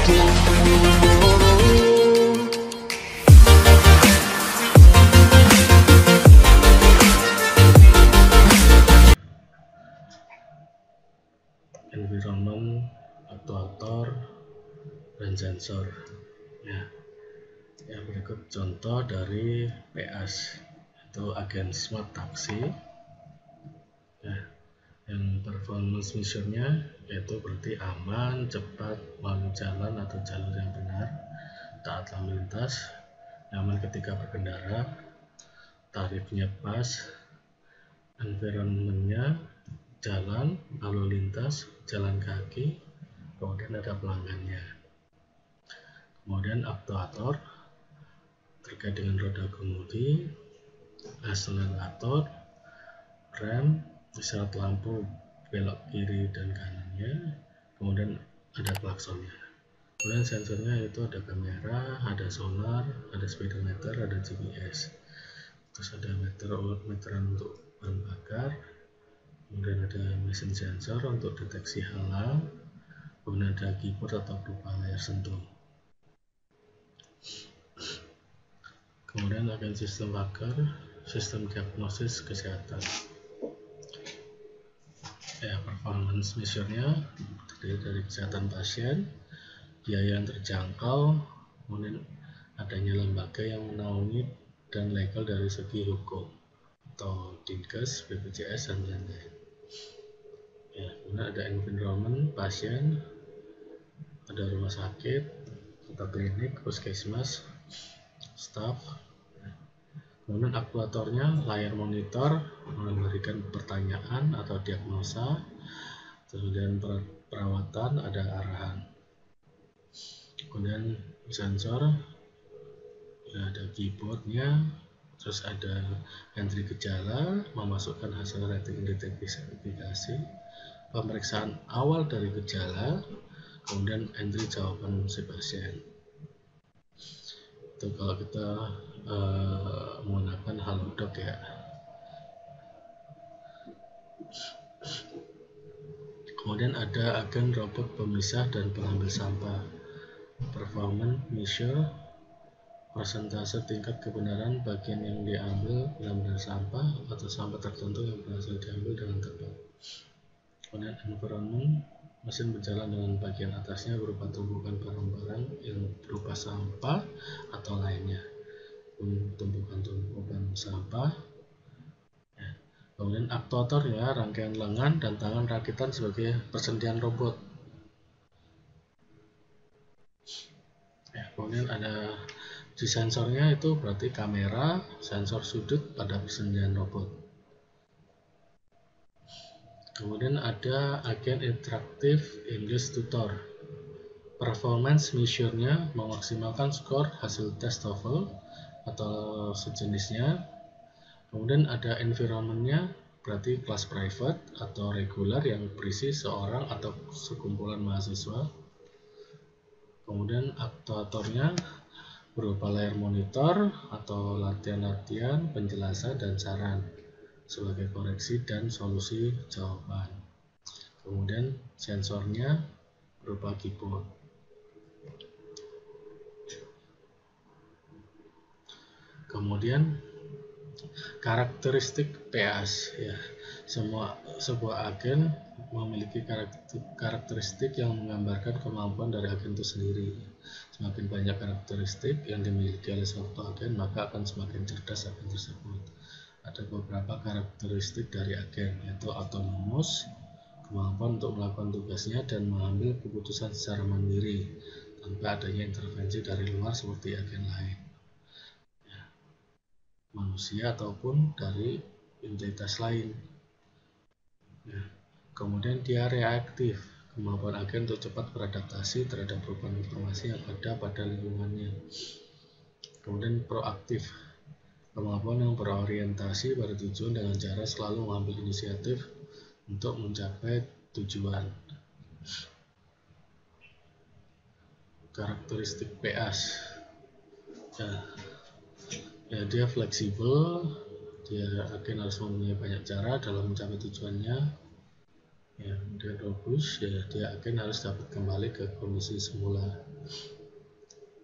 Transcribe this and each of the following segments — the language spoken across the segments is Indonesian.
Environment, aktuator, dan sensor. Ya, yang berikut contoh dari PAS, itu agen smart taxi. Ya, yang performance measure-nya yaitu berarti aman, cepat, melalui jalan atau jalur yang benar, taat lalu lintas, nyaman ketika berkendara, tarifnya pas, environment-nya jalan, lalu lintas, jalan kaki, kemudian ada pelanggannya. Kemudian aktuator terkait dengan roda kemudi, akselerator, rem, isyarat lampu belok kiri dan kanannya, kemudian ada klaksonnya. Kemudian sensornya itu ada kamera, ada sonar, ada speedometer, ada GPS, terus ada meteran untuk bahan bakar, kemudian ada mesin sensor untuk deteksi halang, kemudian ada keyboard atau berupa layar sentuh. Kemudian agen sistem bakar, sistem diagnosis kesehatan. Ya, performance measure-nya terdiri dari kesehatan pasien, biaya yang terjangkau, kemudian adanya lembaga yang menaungi dan legal dari segi hukum atau Dinkes, BPJS, dan lain-lain. Ya, kemudian ada environment pasien, ada rumah sakit atau klinik, puskesmas, staff. Kemudian aktuatornya layar monitor memberikan pertanyaan atau diagnosa, kemudian perawatan ada arahan. Kemudian sensor ya, ada keyboardnya, terus ada entry gejala, memasukkan hasil rating identifikasi, pemeriksaan awal dari gejala, kemudian entry jawaban si pasien. Itu kalau kita menggunakan halodoc ya. Kemudian ada agen robot pemisah dan pengambil sampah. Performance measure persentase tingkat kebenaran bagian yang diambil benar-benar sampah atau sampah tertentu yang berhasil diambil dengan tepat. Kemudian environment, mesin berjalan dengan bagian atasnya berupa tumpukan barang-barang yang berupa sampah atau lainnya. Tumpukan sampah. Ya. Kemudian aktuator ya, rangkaian lengan dan tangan rakitan sebagai persendian robot. Ya, kemudian ada di sensornya itu berarti kamera, sensor sudut pada persendian robot. Kemudian ada agen interaktif English tutor. Performance measure-nya memaksimalkan skor hasil tes TOEFL atau sejenisnya. Kemudian ada environment-nya berarti kelas private atau regular yang berisi seorang atau sekumpulan mahasiswa. Kemudian aktuatornya berupa layar monitor atau latihan-latihan, penjelasan dan saran sebagai koreksi dan solusi jawaban. Kemudian sensornya berupa keyboard. Kemudian karakteristik PAS ya. Sebuah agen memiliki karakteristik yang menggambarkan kemampuan dari agen itu sendiri. Semakin banyak karakteristik yang dimiliki oleh suatu agen, maka akan semakin cerdas agen tersebut. Ada beberapa karakteristik dari agen, yaitu autonomous, kemampuan untuk melakukan tugasnya dan mengambil keputusan secara mandiri tanpa adanya intervensi dari luar seperti agen lain, manusia ataupun dari entitas lain. Ya. Kemudian dia reaktif, kemampuan agen untuk cepat beradaptasi terhadap perubahan informasi yang ada pada lingkungannya. Kemudian proaktif, kemampuan yang berorientasi pada tujuan dengan cara selalu mengambil inisiatif untuk mencapai tujuan. Karakteristik PAS ya, dia fleksibel, dia agen harus mempunyai banyak cara dalam mencapai tujuannya. Ya, kemudian robust, ya dia agen harus dapat kembali ke kondisi semula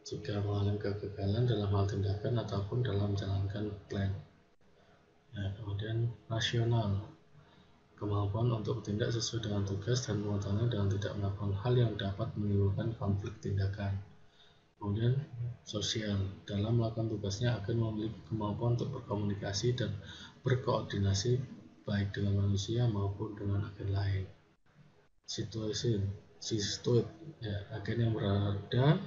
jika mengalami kegagalan dalam hal tindakan ataupun dalam menjalankan plan. Ya, kemudian rasional, kemampuan untuk bertindak sesuai dengan tugas dan pengetahuan dan tidak melakukan hal yang dapat menimbulkan konflik tindakan. Kemudian sosial, dalam melakukan tugasnya agen memiliki kemampuan untuk berkomunikasi dan berkoordinasi baik dengan manusia maupun dengan agen lain. Situate, ya, agen yang berada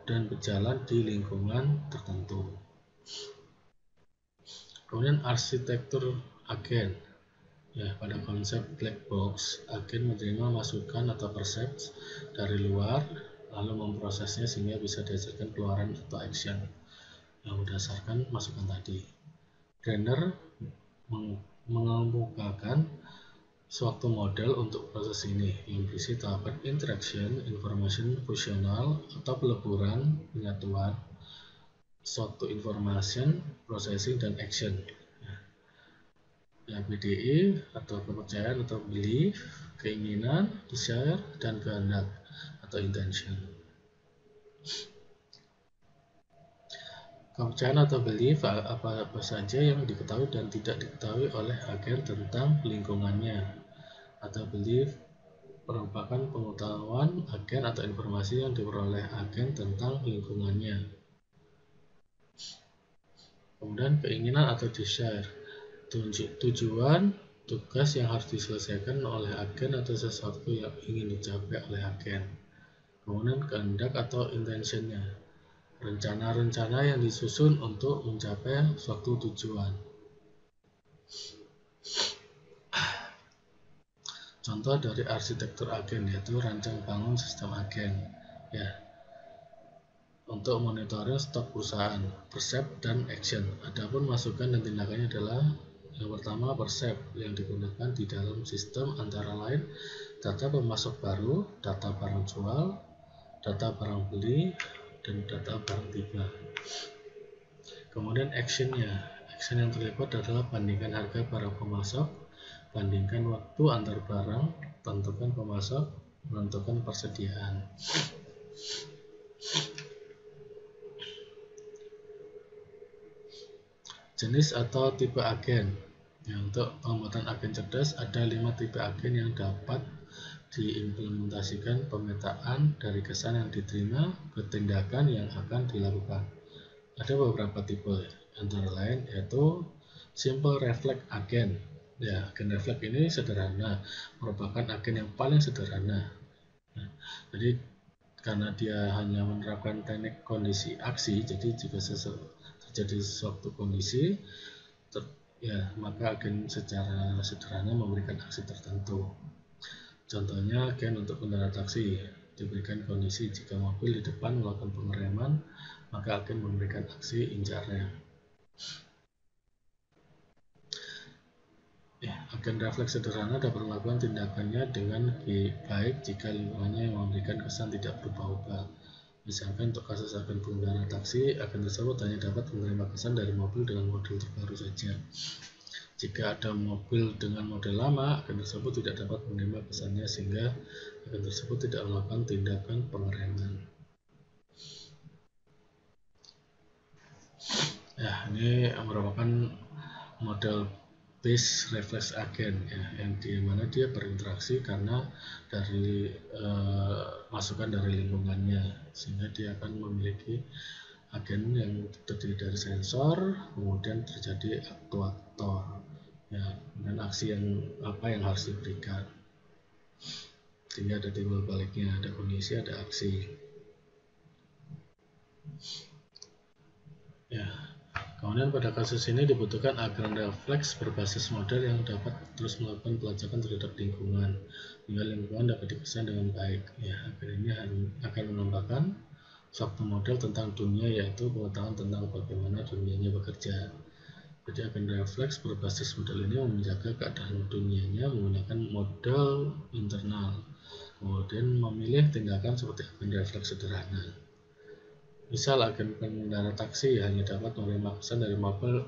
dan berjalan di lingkungan tertentu. Kemudian arsitektur agen, ya, pada konsep black box, agen menerima masukan atau persepsi dari luar lalu memprosesnya sehingga bisa dihasilkan keluaran atau action yang berdasarkan masukan tadi. Brenner mengemukakan suatu model untuk proses ini yang berisi tahapan interaction, information fusional atau peleburan, penyatuan, suatu information, processing, dan action. Ya, BDI atau kepercayaan atau belief, keinginan, desire, dan kehendak atau intention. Kepercayaan atau belief apa saja yang diketahui dan tidak diketahui oleh agen tentang lingkungannya. Atau belief merupakan pengetahuan agen atau informasi yang diperoleh agen tentang lingkungannya. Kemudian keinginan atau desire, tujuan, tugas yang harus diselesaikan oleh agen atau sesuatu yang ingin dicapai oleh agen. Kemudian kehendak atau intentionnya, rencana-rencana yang disusun untuk mencapai suatu tujuan. Contoh dari arsitektur agen yaitu rancang bangun sistem agen, ya, untuk monitoring stok perusahaan, percept dan action. Adapun masukan dan tindakannya adalah yang pertama percept yang digunakan di dalam sistem antara lain data pemasok baru, data barang jual, data barang beli, dan data barang tiba. Kemudian actionnya, action yang terlibat adalah bandingkan harga barang pemasok, bandingkan waktu antar barang, tentukan pemasok, menentukan persediaan. Jenis atau tipe agen, ya, untuk pembuatan agen cerdas ada 5 tipe agen yang dapat diimplementasikan pemetaan dari kesan yang diterima ke tindakan yang akan dilakukan. Ada beberapa tipe, antara lain yaitu simple reflex agen. Ya, agen refleks ini sederhana, merupakan agen yang paling sederhana. Nah, jadi karena dia hanya menerapkan teknik kondisi aksi, jadi jika terjadi suatu kondisi, ya, maka agen secara sederhana memberikan aksi tertentu. Contohnya agen untuk pengendara taksi diberikan kondisi jika mobil di depan melakukan pengereman, maka agen memberikan aksi injak rem. Ya, agen refleks sederhana dapat melakukan tindakannya dengan baik jika lingkungannya yang memberikan kesan tidak berubah-ubah. Misalkan untuk kasus agen pengendara taksi, agen tersebut hanya dapat menerima kesan dari mobil dengan model terbaru saja. Jika ada mobil dengan model lama, agen tersebut tidak dapat menerima kesannya sehingga agen tersebut tidak melakukan tindakan pengereman. Ya, ini merupakan model base reflex agen, ya, yang dimana dia berinteraksi karena dari masukan dari lingkungannya, sehingga dia akan memiliki agen yang terdiri dari sensor, kemudian terjadi aktuator, ya, dan aksi yang harus diberikan, sehingga ada timbal baliknya, ada kondisi, ada aksi. Ya. Kemudian pada kasus ini dibutuhkan agen refleks berbasis model yang dapat terus melakukan pelacakan terhadap lingkungan hingga lingkungan dapat dikesan dengan baik. Ya, agen ini akan menambahkan suatu model tentang dunia, yaitu pengetahuan tentang bagaimana dunianya bekerja. Jadi agen refleks berbasis model ini menjaga keadaan dunianya menggunakan model internal, kemudian memilih tindakan seperti agen refleks sederhana. Misal agen pengendara taksi hanya dapat menerima pesan dari mobil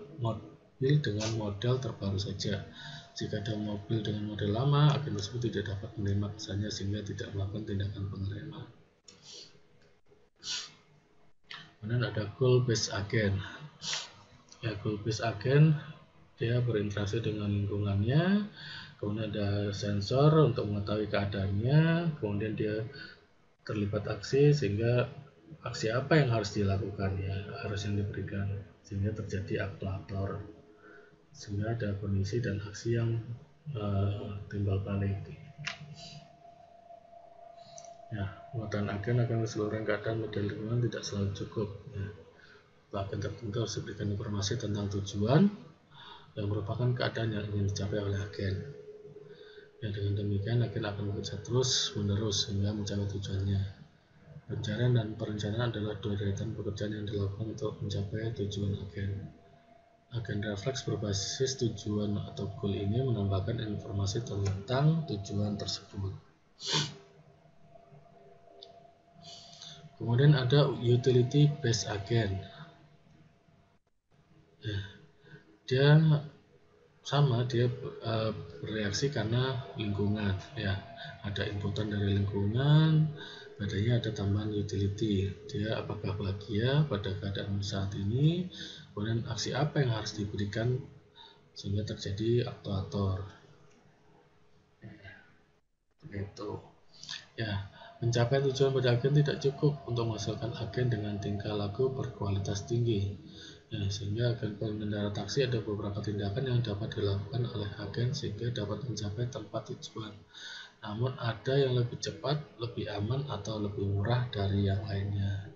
dengan model terbaru saja, Jika ada mobil dengan model lama, agen tersebut tidak dapat menerima pesannya sehingga tidak melakukan tindakan pengereman. Kemudian ada goal based agent. Ya, goal based agent dia berinteraksi dengan lingkungannya, kemudian ada sensor untuk mengetahui keadaannya, kemudian dia terlibat aksi sehingga aksi apa yang harus dilakukan, ya harus yang diberikan, sehingga terjadi aktuator, sehingga ada kondisi dan aksi yang timbal balik. Ya, penguatan agen akan keseluruhan keadaan model lingkungan tidak selalu cukup. Ya. Agen tertentu harus diberikan informasi tentang tujuan yang merupakan keadaan yang ingin dicapai oleh agen. Ya, dengan demikian agen akan bekerja terus menerus hingga mencapai tujuannya. Pencarian dan perencanaan adalah dua deretan pekerjaan yang dilakukan untuk mencapai tujuan agen. Agen refleks berbasis tujuan atau goal ini menambahkan informasi tentang tujuan tersebut. Kemudian ada utility based agent. Ya, dia sama, dia bereaksi karena lingkungan, ya ada inputan dari lingkungan, padanya ada tambahan utility, dia apakah bahagia pada keadaan saat ini, kemudian aksi apa yang harus diberikan sehingga terjadi aktuator. Itu ya, mencapai tujuan pada agen tidak cukup untuk menghasilkan agen dengan tingkah laku berkualitas tinggi. Ya, sehingga agen pengendara taksi ada beberapa tindakan yang dapat dilakukan oleh agen sehingga dapat mencapai tempat tujuan. Namun ada yang lebih cepat, lebih aman, atau lebih murah dari yang lainnya.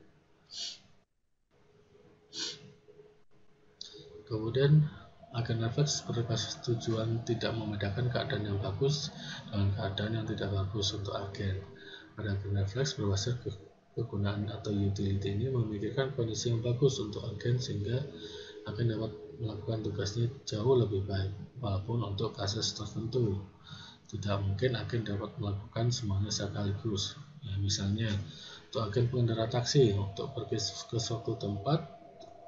Kemudian agen refleks berbasis tujuan tidak membedakan keadaan yang bagus dengan keadaan yang tidak bagus untuk agen. Pada agen refleks berbasis kegunaan atau utility ini memikirkan kondisi yang bagus untuk agen sehingga agen dapat melakukan tugasnya jauh lebih baik, walaupun untuk kasus tertentu tidak mungkin agen dapat melakukan semuanya sekaligus. Ya, misalnya untuk agen pengendara taksi untuk pergi ke suatu tempat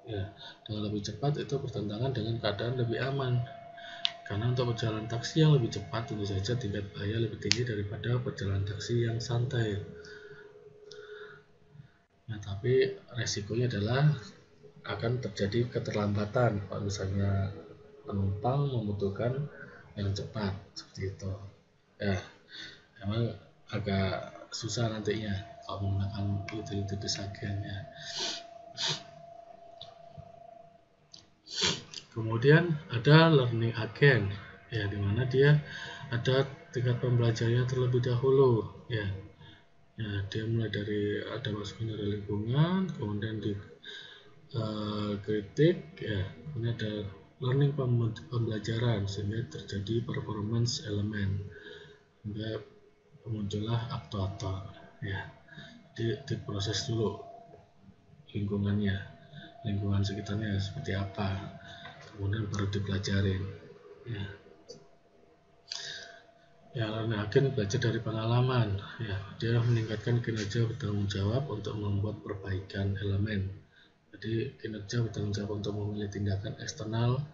ya dengan lebih cepat itu bertentangan dengan keadaan lebih aman. Karena untuk perjalanan taksi yang lebih cepat tentu saja tingkat bahaya lebih tinggi daripada perjalanan taksi yang santai. Nah, tapi resikonya adalah akan terjadi keterlambatan kalau misalnya penumpang membutuhkan yang cepat seperti itu. Ya, memang agak susah nantinya kalau menggunakan utility based agent ya. Kemudian ada learning agent ya, dimana dia ada tingkat pembelajarannya terlebih dahulu ya. Ya, dia mulai dari ada masukan dari lingkungan, kemudian di kritik, ya, kemudian ada learning pembelajaran sehingga terjadi performance elemen hingga muncullah aktuator. Ya, diproses dulu lingkungannya, lingkungan sekitarnya seperti apa, kemudian baru dipelajarin. Ya. Ya, karena agen belajar dari pengalaman, ya, dia meningkatkan kinerja bertanggung jawab untuk membuat perbaikan elemen. Jadi kinerja bertanggung jawab untuk memilih tindakan eksternal,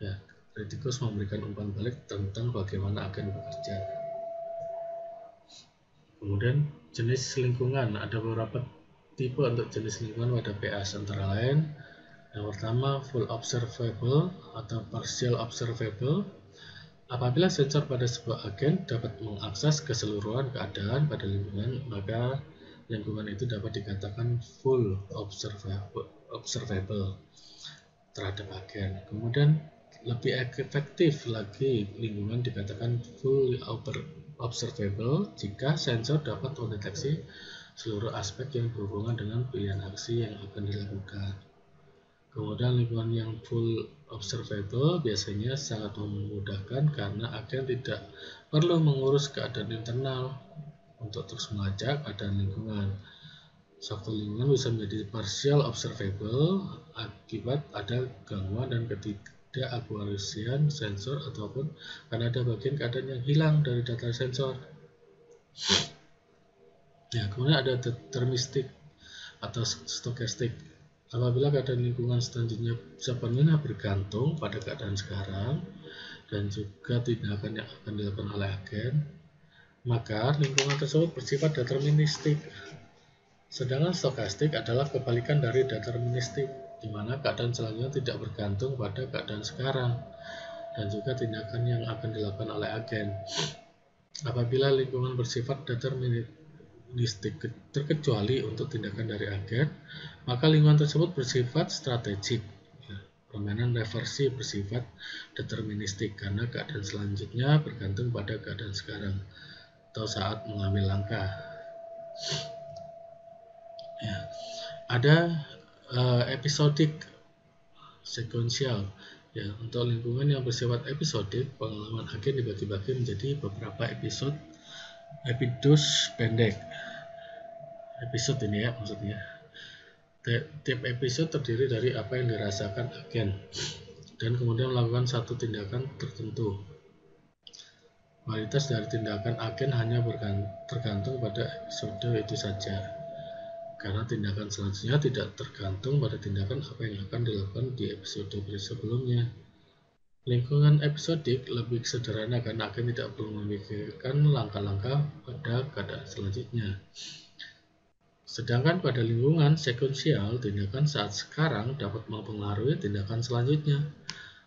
ya, kritikus memberikan umpan balik tentang bagaimana agen bekerja. Kemudian jenis lingkungan, ada beberapa tipe untuk jenis lingkungan pada PAS antara lain. Yang pertama full observable atau partial observable. Apabila sensor pada sebuah agen dapat mengakses keseluruhan keadaan pada lingkungan, maka lingkungan itu dapat dikatakan full observable terhadap agen. Kemudian lebih efektif lagi, lingkungan dikatakan full observable jika sensor dapat mendeteksi seluruh aspek yang berhubungan dengan pilihan aksi yang akan dilakukan. Kemudian lingkungan yang full observable biasanya sangat memudahkan karena agen tidak perlu mengurus keadaan internal untuk terus melacak keadaan lingkungan. Suatu lingkungan bisa menjadi partial observable akibat ada gangguan dan ketidakakurasian sensor ataupun karena ada bagian keadaan yang hilang dari data sensor. Ya, kemudian ada deterministik atau stokastik. Apabila keadaan lingkungan selanjutnya sepenuhnya bergantung pada keadaan sekarang, dan juga tindakan yang akan dilakukan oleh agen, maka lingkungan tersebut bersifat deterministik. Sedangkan stokastik adalah kebalikan dari deterministik, di mana keadaan selanjutnya tidak bergantung pada keadaan sekarang, dan juga tindakan yang akan dilakukan oleh agen. Apabila lingkungan bersifat deterministik terkecuali untuk tindakan dari agen, maka lingkungan tersebut bersifat strategik. Permainan reversi bersifat deterministik karena keadaan selanjutnya bergantung pada keadaan sekarang atau saat mengambil langkah. Ya, ada episodik sekuensial. Ya, untuk lingkungan yang bersifat episodik, pengalaman agen dibagi-bagi menjadi beberapa episode pendek. Episode ini ya maksudnya. Tiap episode terdiri dari apa yang dirasakan agen dan kemudian melakukan satu tindakan tertentu. Kualitas dari tindakan agen hanya tergantung pada episode itu saja, karena tindakan selanjutnya tidak tergantung pada tindakan apa yang akan dilakukan di episode sebelumnya. Lingkungan episodik lebih sederhana karena agen tidak perlu memikirkan langkah-langkah pada keadaan selanjutnya. Sedangkan pada lingkungan sekuensial, tindakan saat sekarang dapat mempengaruhi tindakan selanjutnya.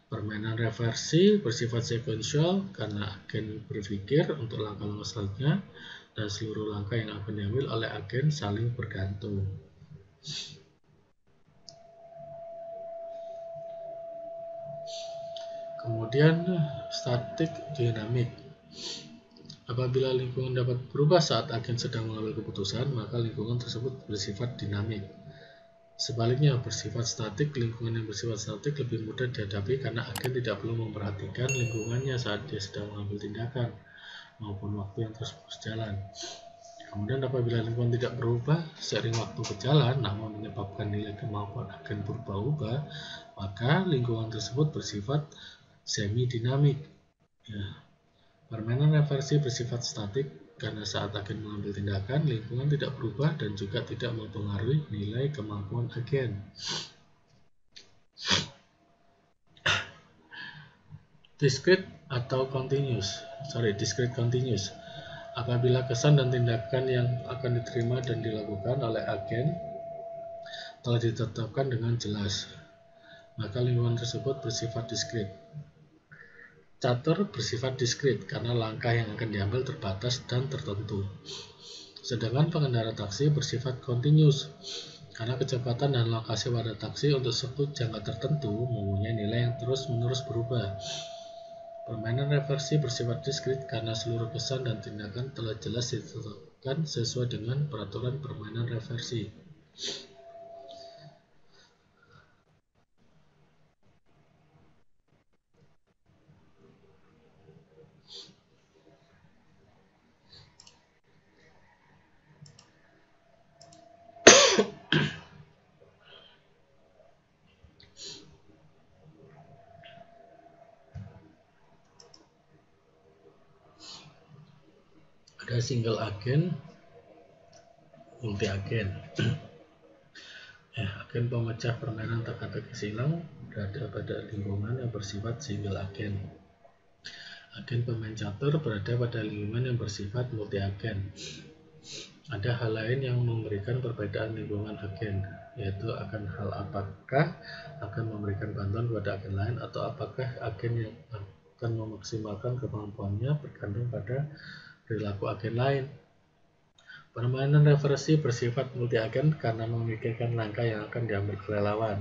Permainan reversi bersifat sekuensial karena agen berpikir untuk langkah-langkah selanjutnya dan seluruh langkah yang akan diambil oleh agen saling bergantung. Kemudian statik dinamik. Apabila lingkungan dapat berubah saat agen sedang mengambil keputusan, maka lingkungan tersebut bersifat dinamik. Sebaliknya, bersifat statik, lingkungan yang bersifat statik lebih mudah dihadapi karena agen tidak perlu memperhatikan lingkungannya saat dia sedang mengambil tindakan maupun waktu yang terus berjalan. Kemudian apabila lingkungan tidak berubah seiring waktu berjalan namun menyebabkan nilai kemampuan agen berubah-ubah, maka lingkungan tersebut bersifat semi-dinamik. Ya. Permainan reversi bersifat statik karena saat agen mengambil tindakan, lingkungan tidak berubah dan juga tidak mempengaruhi nilai kemampuan agen. Discrete atau continuous. Apabila kesan dan tindakan yang akan diterima dan dilakukan oleh agen telah ditetapkan dengan jelas, maka lingkungan tersebut bersifat diskret. Catur bersifat diskret karena langkah yang akan diambil terbatas dan tertentu. Sedangkan pengendara taksi bersifat continuous karena kecepatan dan lokasi pada taksi untuk suatu jangka tertentu mempunyai nilai yang terus-menerus berubah. Permainan reversi bersifat diskret karena seluruh kesan dan tindakan telah jelas ditetapkan sesuai dengan peraturan permainan reversi. Ada single agen, multi agen. Agen pemecah permainan teka-teki silang berada pada lingkungan yang bersifat single agen. Agen pemain catur berada pada lingkungan yang bersifat multi agen. Ada hal lain yang memberikan perbedaan lingkungan agen, yaitu akan hal apakah akan memberikan bantuan kepada agen lain atau apakah agen yang akan memaksimalkan kemampuannya bergantung pada perilaku agen lain. Permainan reversi bersifat multi agen karena memikirkan langkah yang akan diambil oleh lawan.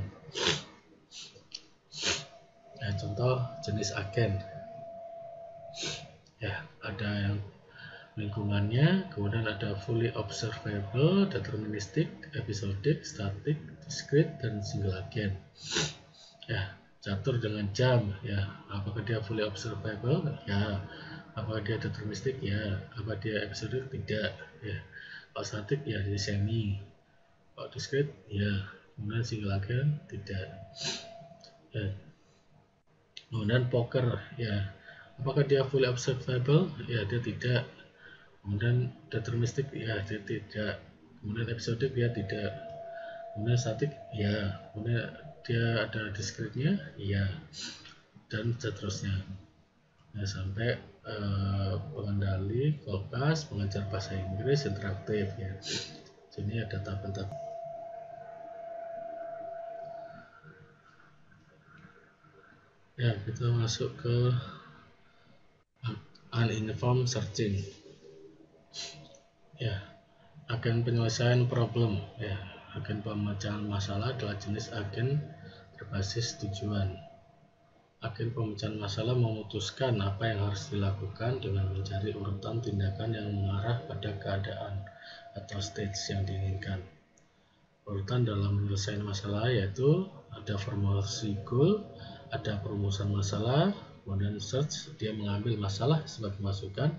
Contoh jenis agen. Ada yang lingkungannya, kemudian ada fully observable, deterministic, episodic, static, discrete, dan single agen. Catur dengan jam, apakah dia fully observable? Ya. Apakah dia deterministic? Ya. Apa dia episodic? Tidak. Ya. Kalau static ya dia semi. Kalau discrete ya. Kemudian single agen tidak. Ya. Kemudian poker ya. Apakah dia fully observable? Ya, dia tidak. Kemudian deterministic ya, dia tidak. Kemudian episodic ya tidak. Kemudian static ya. Kemudian dia ada discrete-nya ya. Dan seterusnya. ya, sampai pengendali, fokus, pengajar bahasa Inggris, interaktif ya. Sini ada tabel-tabel. Ya, kita masuk ke uninformed searching. Ya, agen penyelesaian problem. Ya, agen pemecahan masalah adalah jenis agen berbasis tujuan. Agen pemecahan masalah memutuskan apa yang harus dilakukan dengan mencari urutan tindakan yang mengarah pada keadaan atau stage yang diinginkan. Urutan dalam menyelesaikan masalah yaitu ada formulasi goal, ada perumusan masalah, kemudian search, dia mengambil masalah sebagai masukan,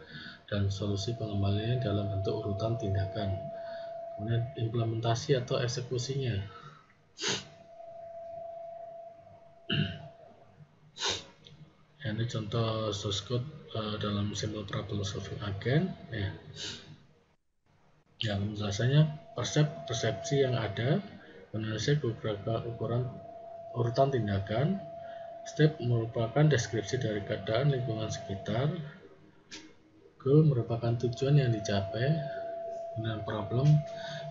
dan solusi pengembalian dalam bentuk urutan tindakan. Kemudian implementasi atau eksekusinya. Ini contoh source code dalam simple problem solving agen. Yang penjelasannya persepsi yang ada, penyelesaian beberapa urutan tindakan. Step merupakan deskripsi dari keadaan lingkungan sekitar. Goal merupakan tujuan yang dicapai, dan problem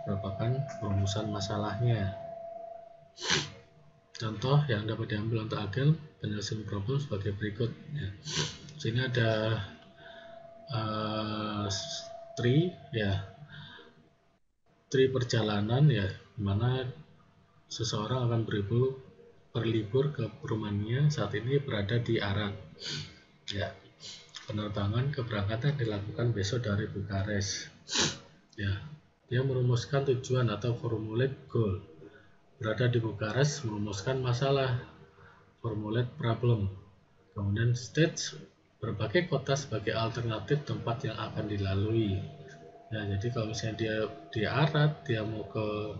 merupakan perumusan masalahnya. Contoh yang dapat diambil untuk agen penyelesaian problem sebagai berikut. Ya. Sini ada tree perjalanan ya, dimana seseorang akan berlibur ke rumahnya saat ini berada di Arad. Ya, penerbangan keberangkatan dilakukan besok dari Bukares. Ya, dia merumuskan tujuan atau formulate goal. Berada di Bukares, merumuskan masalah, formulate problem. Kemudian stage, berbagai kota sebagai alternatif tempat yang akan dilalui. Ya, jadi kalau misalnya dia di Arad, dia mau ke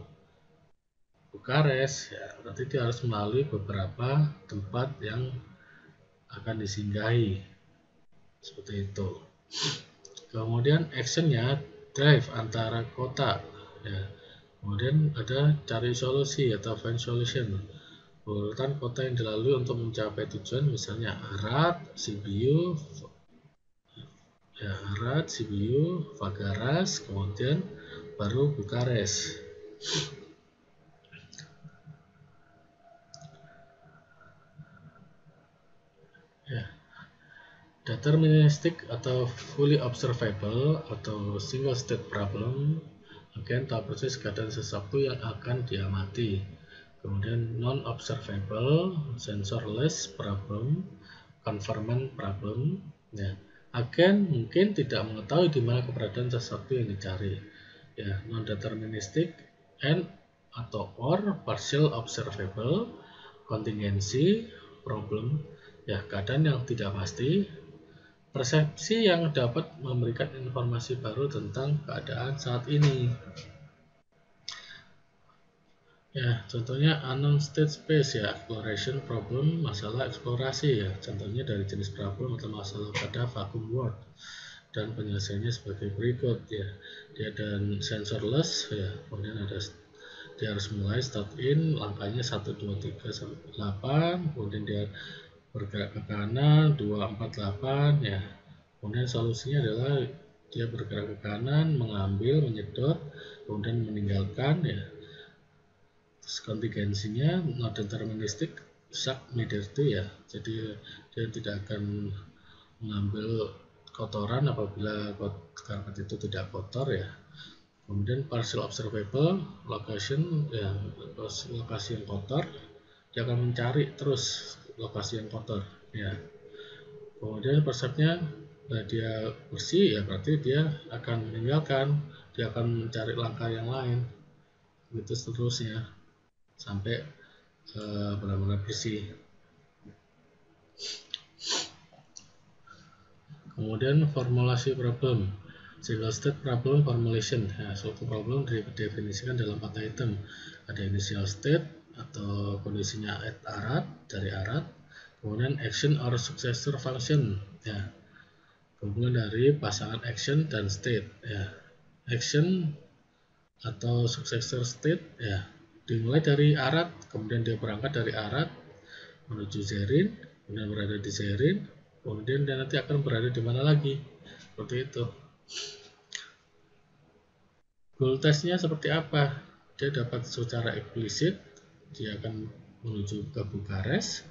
Bukares, ya, berarti dia harus melalui beberapa tempat yang akan disinggahi. Seperti itu. Kemudian actionnya drive antara kota. Ya. Kemudian ada cari solusi atau find solution. Urutan kota yang dilalui untuk mencapai tujuan, misalnya Arad, Sibiu, Fagaras, kemudian baru Bukares. Ya. Deterministic atau fully observable atau single state problem, agen tahu persis keadaan sesuatu yang akan diamati. Kemudian non-observable, sensorless problem, conformant problem. Ya. Agen mungkin tidak mengetahui di mana keberadaan sesuatu yang dicari. Ya, non-deterministic and atau or partial observable, contingency problem. Ya, keadaan yang tidak pasti, persepsi yang dapat memberikan informasi baru tentang keadaan saat ini. Ya, contohnya unknown state space ya, exploration problem, masalah eksplorasi ya. Contohnya dari jenis problem atau masalah pada vacuum world, dan penyelesaiannya sebagai berikut ya. Dia dan sensorless ya, kemudian ada dia harus mulai start in, langkahnya 1 2 3 sampai 8, kemudian dia bergerak ke kanan 2 4 8 ya. Kemudian solusinya adalah dia bergerak ke kanan, mengambil, menyedot, kemudian meninggalkan ya. Kontingensinya not deterministic, suck neither to ya, jadi dia tidak akan mengambil kotoran apabila karpet itu tidak kotor ya. Kemudian partial observable location ya, lokasi yang kotor, dia akan mencari terus lokasi yang kotor ya. Kemudian persepnya dia bersih ya, berarti dia akan meninggalkan, dia akan mencari langkah yang lain, begitu seterusnya sampai benar-benar bersih. Kemudian formulasi problem, single state problem formulation. Nah, suatu problem didefinisikan dalam 4 item. Ada initial state atau kondisinya at Arad, dari Arad. Kemudian action or successor function. Ya, gabungan dari pasangan action dan state. Ya, action atau successor state ya, dimulai dari Arad, kemudian dia berangkat dari Arad menuju Zerin, kemudian berada di Zerin, kemudian dia nanti akan berada di mana lagi, seperti itu. Goal testnya seperti apa? Dia dapat secara eksplisit dia akan menuju ke Bukares,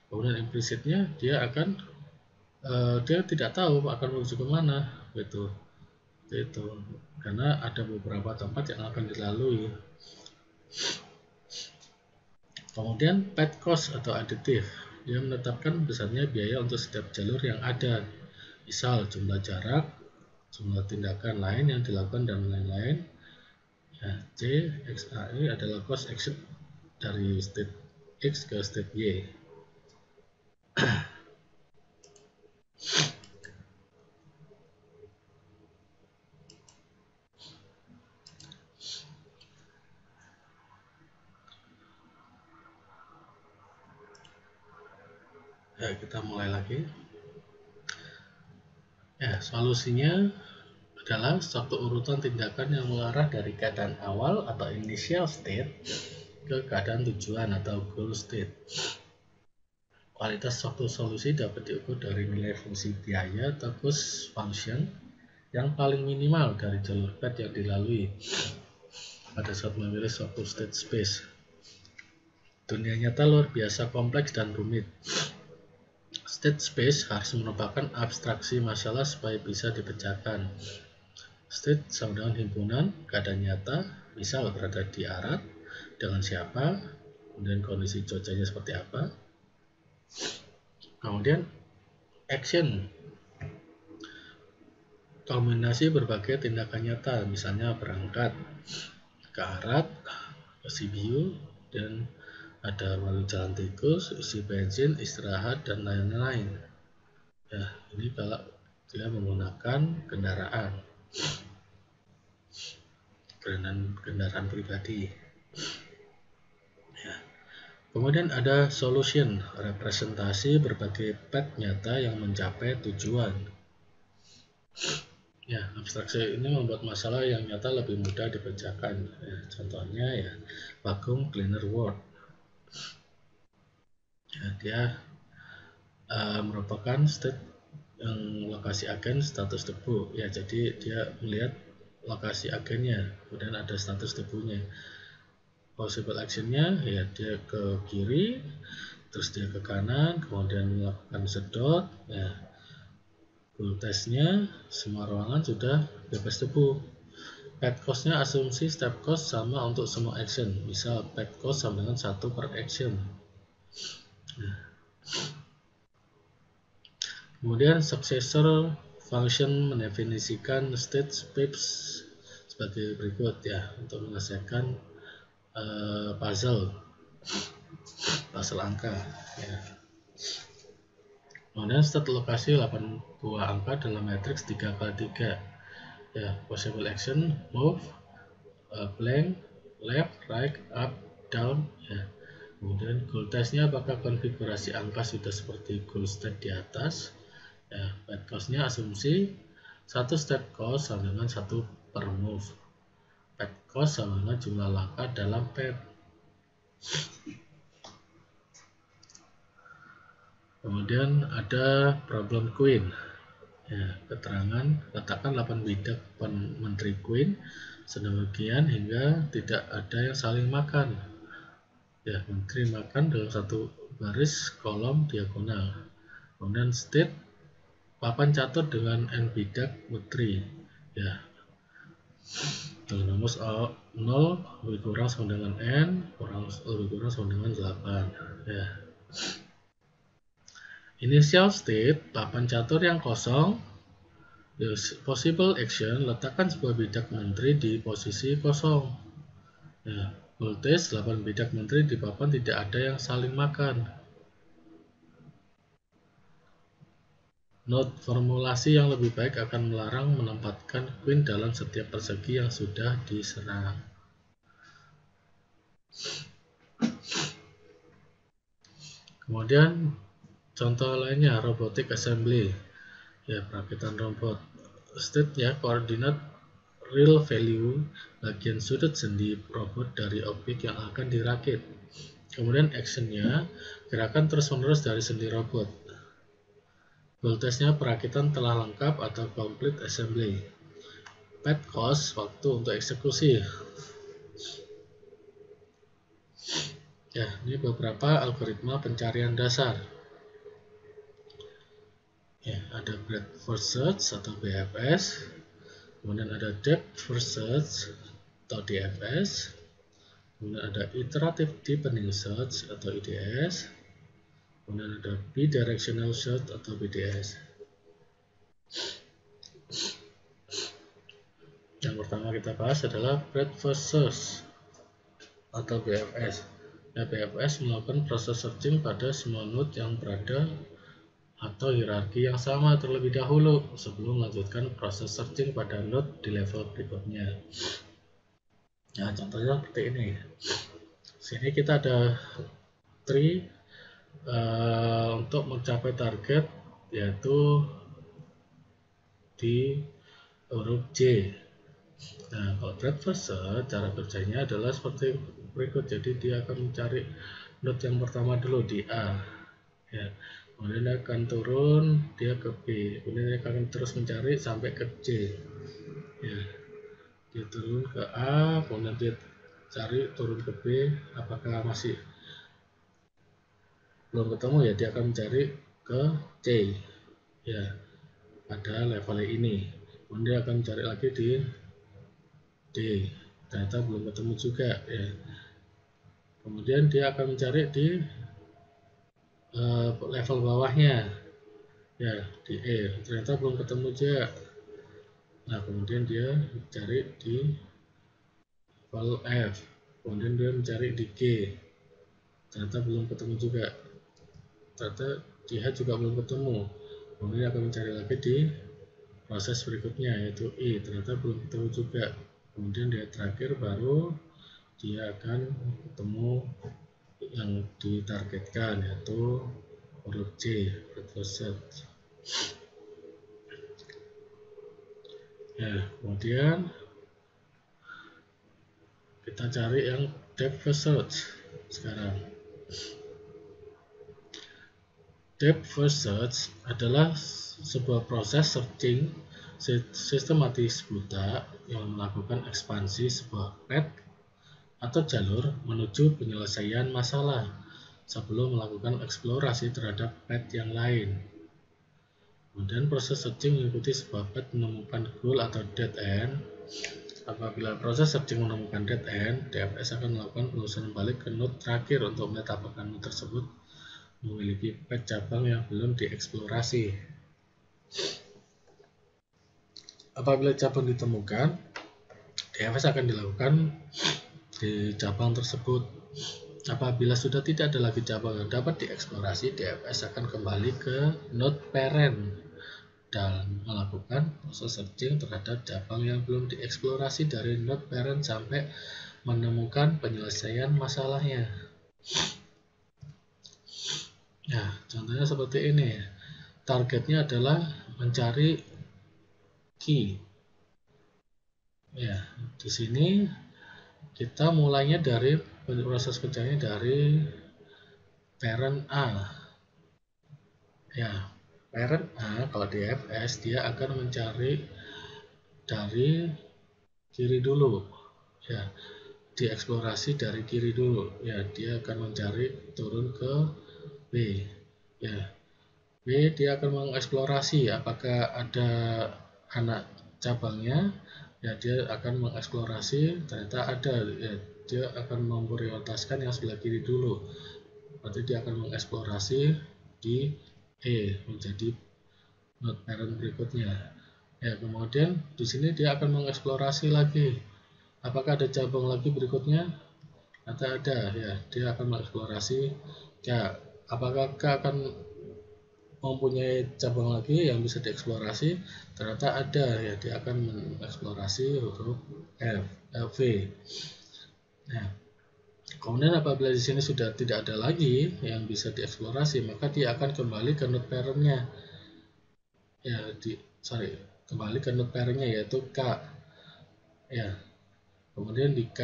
kemudian implisitnya dia akan dia tidak tahu akan menuju kemana, gitu. Itu karena ada beberapa tempat yang akan dilalui. Kemudian path cost atau aditif, dia menetapkan besarnya biaya untuk setiap jalur yang ada, misal jumlah jarak, jumlah tindakan lain yang dilakukan dan lain-lain. Ya, C, XAE adalah cost action dari state X ke state Y. Ya, kita mulai lagi. Ya, solusinya adalah suatu urutan tindakan yang mengarah dari keadaan awal atau initial state ke keadaan tujuan atau goal state. Kualitas suatu solusi dapat diukur dari nilai fungsi biaya atau cost function yang paling minimal dari jalur path yang dilalui pada saat memilih suatu state space. Dunia nyata luar biasa kompleks dan rumit. State space harus merupakan abstraksi masalah supaya bisa dipecahkan. State sama dengan himpunan keadaan nyata, misal berada di Arab, dengan siapa, kemudian kondisi cuacanya seperti apa. Kemudian action, kombinasi berbagai tindakan nyata, misalnya berangkat ke Arab, ke Sibiu, dan ada melalui jalan tikus, isi bensin, istirahat, dan lain-lain. Ya, ini kalau dia menggunakan kendaraan pribadi. Ya. Kemudian ada solution, representasi berbagai path nyata yang mencapai tujuan. Ya, abstraksi ini membuat masalah yang nyata lebih mudah dipecahkan. Ya, contohnya ya, vacuum cleaner world. Ya, dia merupakan state yang lokasi agen status debu. Ya, jadi dia melihat lokasi agennya, kemudian ada status debunya. Possible actionnya ya dia ke kiri, terus dia ke kanan, kemudian melakukan sedot. Ya, goal testnya semua ruangan sudah bebas debu. Path cost-nya asumsi step cost sama untuk semua action, misal path cost sama dengan 1 per action. Nah, kemudian successor function mendefinisikan state space sebagai berikut ya, untuk menyelesaikan puzzle angka ya. Kemudian state lokasi 8 buah angka dalam matriks 3x3 ya. Possible action move, blank, left, right, up, down ya. Kemudian goal testnya apakah konfigurasi angka sudah seperti goal state di atas ya. Path cost-nya asumsi 1 step cost sama dengan 1 per move. Path cost sama dengan jumlah langkah dalam path. Kemudian ada problem queen ya, keterangan letakkan 8 bidak menteri queen sedemikian hingga tidak ada yang saling makan ya, menteri makan dalam satu baris kolom diagonal. Kemudian state papan catur dengan n bidak menteri ya, dengan rumus 0 lebih kurang sama dengan n lebih kurang sama dengan 8 ya. Initial state, papan catur yang kosong. The possible action, letakkan sebuah bidak menteri di posisi kosong. Ya, voltage 8 bidak menteri di papan tidak ada yang saling makan. Note, formulasi yang lebih baik akan melarang menempatkan queen dalam setiap persegi yang sudah diserang. Kemudian contoh lainnya robotic assembly ya, perakitan robot. State ya, koordinat real value bagian sudut sendi robot dari objek yang akan dirakit. Kemudian actionnya gerakan terus menerus dari sendi robot. voltasenya perakitan telah lengkap atau complete assembly. Path cost, waktu untuk eksekusi. Ya, ini beberapa algoritma pencarian dasar. Ya, ada breadth first search atau BFS, kemudian ada depth first search atau DFS, kemudian ada iterative deepening search atau IDS, kemudian ada bidirectional search atau BDS. Yang pertama kita bahas adalah breadth first search atau BFS. Ya, BFS melakukan proses searching pada semua node yang berada atau hierarki yang sama terlebih dahulu sebelum melanjutkan proses searching pada node di level berikutnya. Nah, contohnya seperti ini. Sini kita ada tree untuk mencapai target, yaitu di huruf J. Nah, kalau breadth first search, cara kerjanya adalah seperti berikut. Jadi dia akan mencari node yang pertama dulu di A. Ya. Kemudian dia akan turun, dia ke B, kemudian dia akan terus mencari sampai ke C. Ya, dia turun ke A, kemudian dia cari turun ke B, apakah masih belum ketemu, ya dia akan mencari ke C, ya pada level ini. Kemudian dia akan mencari lagi di D, ternyata belum ketemu juga, ya. Kemudian dia akan mencari di level bawahnya, ya di E, ternyata belum ketemu juga. Nah, kemudian dia mencari di level F, kemudian dia mencari di G, ternyata belum ketemu juga. Ternyata di H juga belum ketemu. Kemudian dia akan mencari lagi di proses berikutnya, yaitu I, ternyata belum ketemu juga. Kemudian dia terakhir baru dia akan ketemu yang ditargetkan, yaitu huruf C, breadth first search. Ya, kemudian kita cari yang depth first search sekarang. Depth first search adalah sebuah proses searching sistematis buta yang melakukan ekspansi sebuah path atau jalur menuju penyelesaian masalah sebelum melakukan eksplorasi terhadap path yang lain. Kemudian proses searching mengikuti sebuah path menemukan goal atau dead end. Apabila proses searching menemukan dead end, DFS akan melakukan penelusuran balik ke node terakhir untuk melihat apakah node tersebut memiliki path cabang yang belum dieksplorasi. Apabila cabang ditemukan, DFS akan dilakukan di cabang tersebut. Apabila sudah tidak ada lagi cabang yang dapat dieksplorasi, DFS akan kembali ke node parent dan melakukan proses searching terhadap cabang yang belum dieksplorasi dari node parent sampai menemukan penyelesaian masalahnya. Nah, contohnya seperti ini. Targetnya adalah mencari key. Ya, di sini kita mulainya dari proses pencarian dari parent A. Ya, parent A kalau di FS dia akan mencari dari kiri dulu. Ya, dieksplorasi dari kiri dulu. Ya, dia akan mencari turun ke B. Ya, B dia akan mengeksplorasi apakah ada anak cabangnya. Ya, dia akan mengeksplorasi, ternyata ada. Ya, dia akan memprioritaskan yang sebelah kiri dulu. Berarti dia akan mengeksplorasi di E menjadi node parent berikutnya. Ya, kemudian di sini dia akan mengeksplorasi lagi. Apakah ada cabang lagi berikutnya? Ternyata ada. Ya, dia akan mengeksplorasi K. Apakah K akan mempunyai cabang lagi yang bisa dieksplorasi? Ternyata ada. Ya, dia akan mengeksplorasi huruf V. Nah, kemudian apabila di sini sudah tidak ada lagi yang bisa dieksplorasi, maka dia akan kembali ke node parent-nya. Ya, kembali ke node parent-nya yaitu K. Ya. Kemudian di K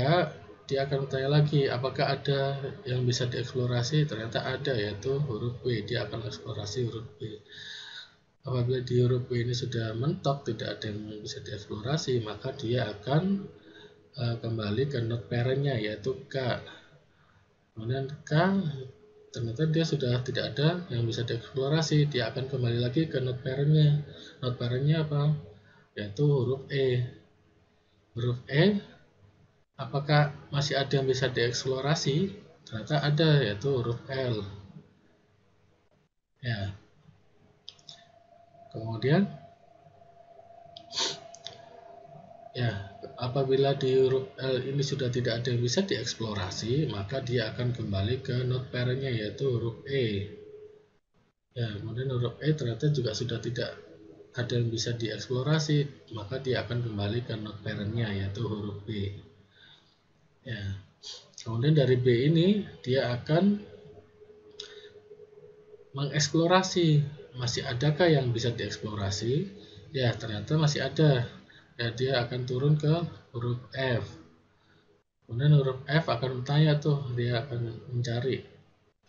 dia akan bertanya lagi apakah ada yang bisa dieksplorasi. Ternyata ada, yaitu huruf B. Dia akan eksplorasi huruf B. Apabila di huruf B ini sudah mentok, tidak ada yang bisa dieksplorasi, maka dia akan kembali ke node parent-nya, yaitu K. Kemudian K, ternyata dia sudah tidak ada yang bisa dieksplorasi, dia akan kembali lagi ke node parent-nya. Node parent-nya apa? Yaitu huruf E. Huruf E, apakah masih ada yang bisa dieksplorasi? Ternyata ada, yaitu huruf L. Ya. Kemudian ya, apabila di huruf L ini sudah tidak ada yang bisa dieksplorasi, maka dia akan kembali ke node parent-nya, yaitu huruf E. Ya, kemudian huruf E ternyata juga sudah tidak ada yang bisa dieksplorasi, maka dia akan kembali ke node parent-nya, yaitu huruf B. Ya, kemudian dari B ini dia akan mengeksplorasi, masih adakah yang bisa dieksplorasi? Ya, ternyata masih ada. Ya, dia akan turun ke huruf F. Kemudian huruf F akan bertanya tuh, dia akan mencari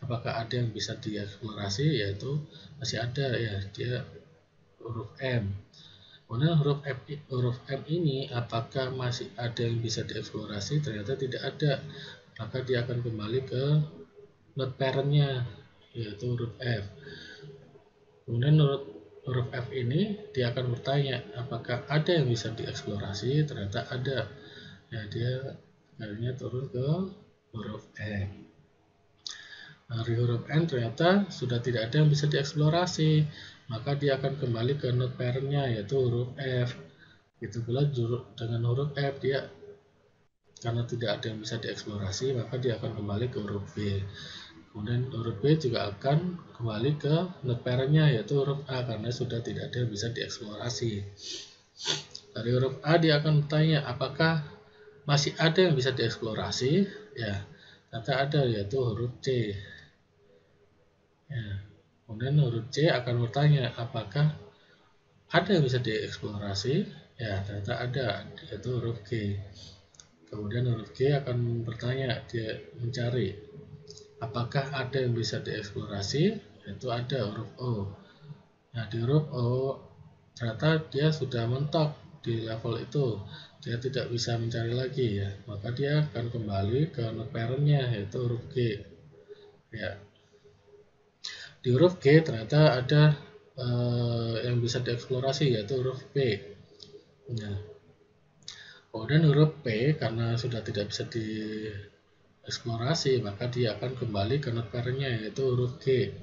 apakah ada yang bisa dieksplorasi, yaitu masih ada ya, dia huruf M. Kemudian huruf M ini apakah masih ada yang bisa dieksplorasi? Ternyata tidak ada, maka dia akan kembali ke node parent-nya, yaitu huruf F. Kemudian huruf F ini dia akan bertanya apakah ada yang bisa dieksplorasi? Ternyata ada, ya dia akhirnya turun ke huruf N. Dari huruf N ternyata sudah tidak ada yang bisa dieksplorasi, maka dia akan kembali ke node parent-nya, yaitu huruf F. Itu pula dengan huruf F, dia karena tidak ada yang bisa dieksplorasi, maka dia akan kembali ke huruf B. Kemudian huruf B juga akan kembali ke node parent-nya, yaitu huruf A, karena sudah tidak ada yang bisa dieksplorasi. Dari huruf A dia akan bertanya apakah masih ada yang bisa dieksplorasi? Ya, ternyata ada, yaitu huruf C. Ya. Kemudian huruf C akan bertanya apakah ada yang bisa dieksplorasi? Ya, ternyata ada, yaitu huruf G. Kemudian huruf G akan bertanya, dia mencari apakah ada yang bisa dieksplorasi? Yaitu ada, huruf O. Nah, di huruf O ternyata dia sudah mentok di level itu, dia tidak bisa mencari lagi ya, maka dia akan kembali ke node parent-nya, yaitu huruf G. Ya, di huruf G ternyata ada yang bisa dieksplorasi, yaitu huruf P. Nah, kemudian huruf P karena sudah tidak bisa dieksplorasi, maka dia akan kembali ke node parent-nya, yaitu huruf G.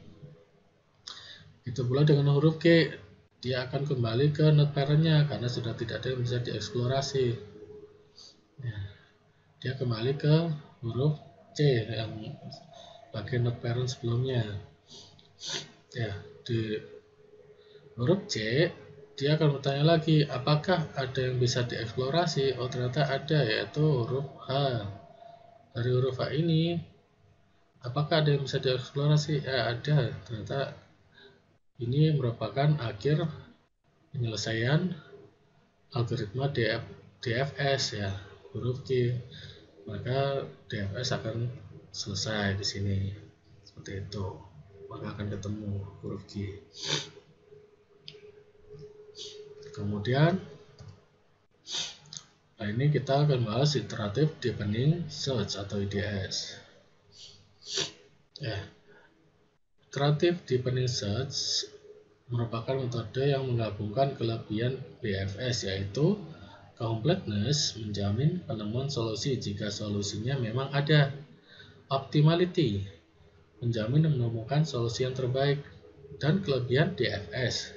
Itu pula dengan huruf G, dia akan kembali ke node parent-nya karena sudah tidak ada yang bisa dieksplorasi. Ya, dia kembali ke huruf C yang bagian node parent sebelumnya. Ya, di huruf C dia akan bertanya lagi apakah ada yang bisa dieksplorasi. Oh, ternyata ada, yaitu huruf H. Dari huruf H ini apakah ada yang bisa dieksplorasi? Ya, ada. Ternyata ini merupakan akhir penyelesaian algoritma DFS ya, huruf Q. Maka DFS akan selesai di sini. Seperti itu. Maka akan ketemu huruf Q. Kemudian ini kita akan bahas iterative deepening search atau IDS. Ya, iterative deepening search merupakan metode yang menggabungkan kelebihan DFS, yaitu completeness, menjamin penemuan solusi jika solusinya memang ada, optimality, menjamin menemukan solusi yang terbaik, dan kelebihan DFS,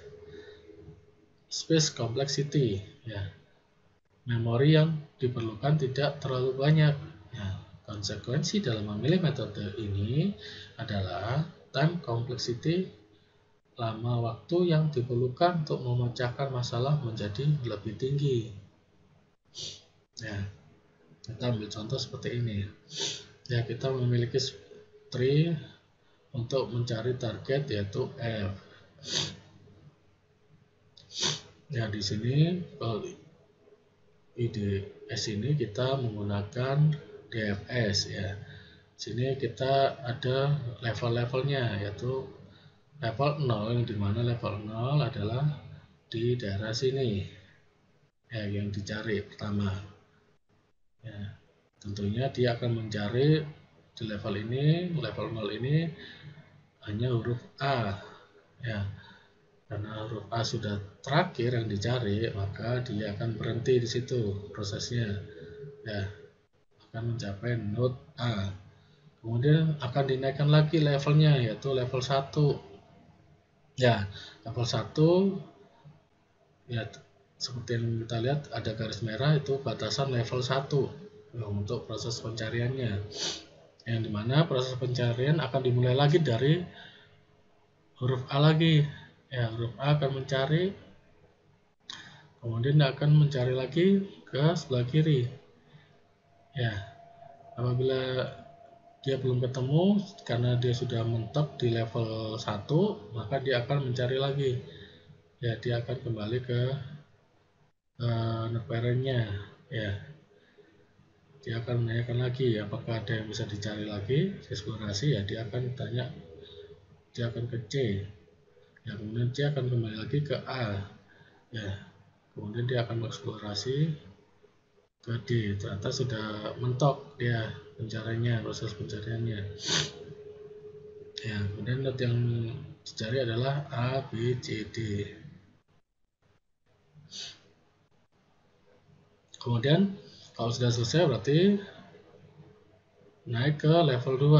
space complexity, ya, memori yang diperlukan tidak terlalu banyak. Ya, konsekuensi dalam memilih metode ini adalah time complexity, lama waktu yang diperlukan untuk memecahkan masalah menjadi lebih tinggi. Ya, kita ambil contoh seperti ini. Ya, kita memiliki tree untuk mencari target yaitu F. Ya, di sini kalau IDS ini kita menggunakan DFS ya. Sini kita ada level-levelnya, yaitu level 0, yang dimana level 0 adalah di daerah sini ya, yang dicari pertama ya. Tentunya dia akan mencari di level ini, level 0 ini hanya huruf A ya. Karena huruf A sudah terakhir yang dicari, maka dia akan berhenti di situ prosesnya ya, akan mencapai node A. Kemudian akan dinaikkan lagi levelnya, yaitu level 1 ya. Level 1 ya, seperti yang kita lihat ada garis merah, itu batasan level 1 untuk proses pencariannya, yang dimana proses pencarian akan dimulai lagi dari huruf A lagi ya. Huruf A akan mencari, kemudian akan mencari lagi ke sebelah kiri ya. Apabila dia belum ketemu karena dia sudah mentok di level 1, maka dia akan mencari lagi ya. Dia akan kembali ke parentnya ya. Dia akan menanyakan lagi apakah ada yang bisa dicari lagi, eksplorasi ya. Dia akan tanya, dia akan ke C ya, kemudian dia akan kembali lagi ke A ya, kemudian dia akan mengeksplorasi ke D. Ternyata sudah mentok dia pencariannya, proses pencariannya ya. Kemudian node yang dicari adalah A, B, C, D. Kemudian kalau sudah selesai berarti naik ke level 2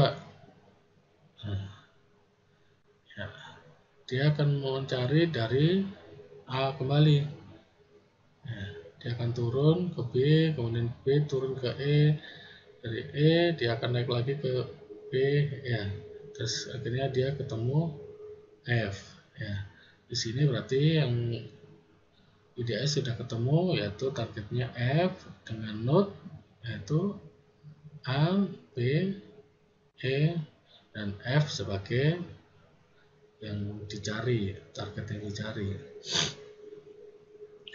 nah, ya. Dia akan mencari dari A kembali ya. Dia akan turun ke B, kemudian B turun ke E, dari E dia akan naik lagi ke B ya, terus akhirnya dia ketemu F ya. Di sini berarti yang IDS sudah ketemu, yaitu targetnya F dengan node yaitu A, B, E, dan F sebagai yang dicari, target yang dicari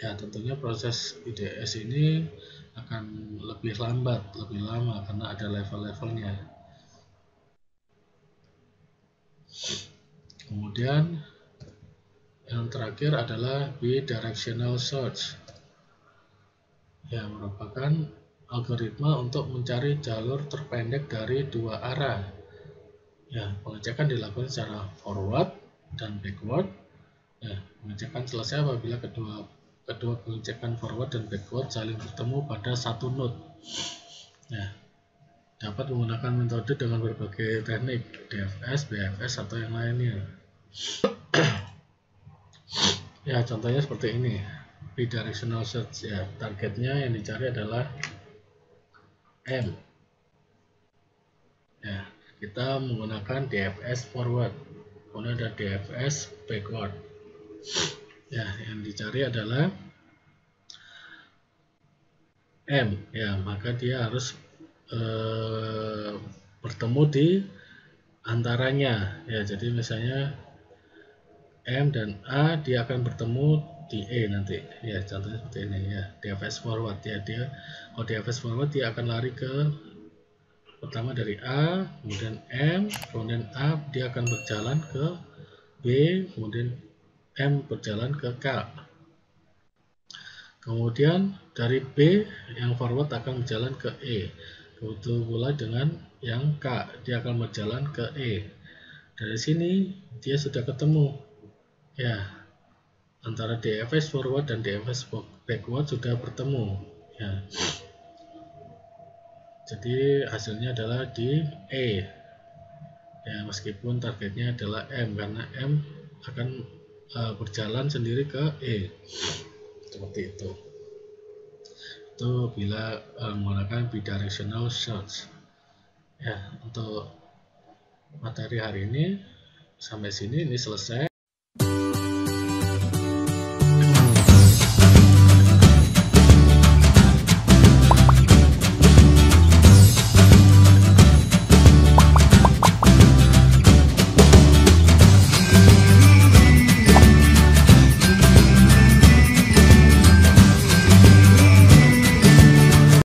ya. Tentunya proses IDS ini akan lebih lambat, lebih lama karena ada level-levelnya. Kemudian yang terakhir adalah bidirectional search yang merupakan algoritma untuk mencari jalur terpendek dari dua arah ya. Pengecekan dilakukan secara forward dan backward ya. Pengecekan selesai apabila kedua pengecekan forward dan backward saling bertemu pada satu node ya. Dapat menggunakan metode dengan berbagai teknik DFS, BFS, atau yang lainnya ya. Contohnya seperti ini, bidirectional search ya. Targetnya yang dicari adalah M ya. Kita menggunakan DFS forward, kemudian ada DFS backward ya. Yang dicari adalah M ya, maka dia harus bertemu di antaranya ya. Jadi misalnya M dan A dia akan bertemu di E nanti ya. Contohnya seperti ini ya, DFS forward ya. Dia kalau DFS forward dia akan lari ke pertama dari A, kemudian M, kemudian A dia akan berjalan ke B, kemudian M berjalan ke K. Kemudian dari B yang forward akan berjalan ke E. Begitu pula dengan yang K, dia akan berjalan ke E. Dari sini dia sudah ketemu ya, antara DFS forward dan DFS backward sudah bertemu ya. Jadi hasilnya adalah di E ya, meskipun targetnya adalah M, karena M akan berjalan sendiri ke E seperti itu. Itu bila menggunakan bidirectional search ya. Untuk materi hari ini sampai sini, ini selesai.